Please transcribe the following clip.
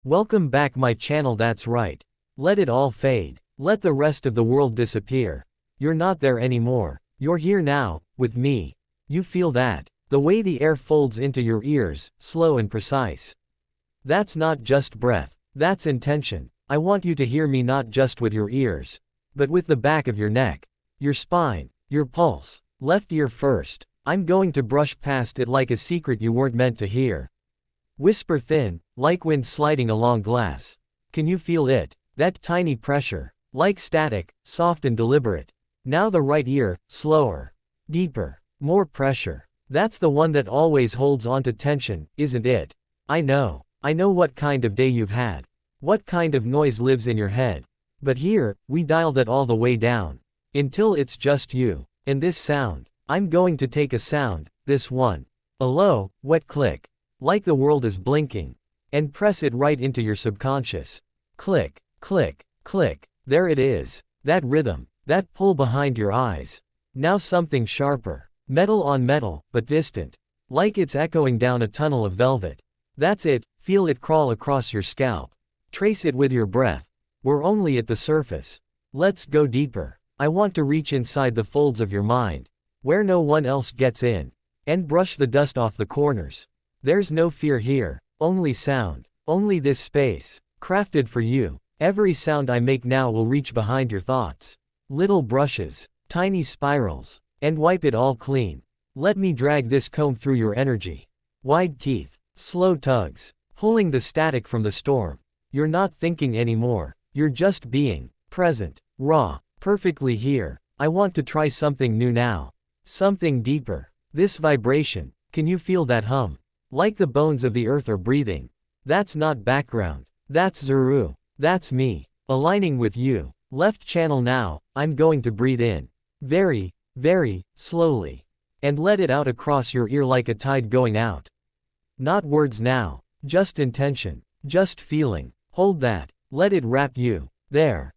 Welcome back my channel, that's right. Let it all fade. Let the rest of the world disappear. You're not there anymore. You're here now, with me. You feel that? The way the air folds into your ears, slow and precise. That's not just breath. That's intention. I want you to hear me not just with your ears, but with the back of your neck, your spine, your pulse. Left ear first. I'm going to brush past it like a secret you weren't meant to hear. Whisper thin, like wind sliding along glass. Can you feel it? That tiny pressure. Like static, soft and deliberate. Now the right ear, slower. Deeper. More pressure. That's the one that always holds onto tension, isn't it? I know. I know what kind of day you've had. What kind of noise lives in your head. But here, we dial that all the way down. Until it's just you. And this sound. I'm going to take a sound, this one. A low, wet click. Like the world is blinking. And press it right into your subconscious. Click, click, click. There it is. That rhythm. That pull behind your eyes. Now something sharper. Metal on metal, but distant. Like it's echoing down a tunnel of velvet. That's it. Feel it crawl across your scalp. Trace it with your breath. We're only at the surface. Let's go deeper. I want to reach inside the folds of your mind, where no one else gets in, and brush the dust off the corners. There's no fear here, only sound, only this space, crafted for you. Every sound I make now will reach behind your thoughts. Little brushes, tiny spirals, and wipe it all clean. Let me drag this comb through your energy. Wide teeth, slow tugs, pulling the static from the storm. You're not thinking anymore, you're just being, present, raw, perfectly here. I want to try something new now. Something deeper. This vibration, can you feel that hum? Like the bones of the earth are breathing. That's not background. That's Zuru. That's me. Aligning with you. Left channel now, I'm going to breathe in. Very, very, slowly. And let it out across your ear like a tide going out. Not words now. Just intention. Just feeling. Hold that. Let it wrap you. There.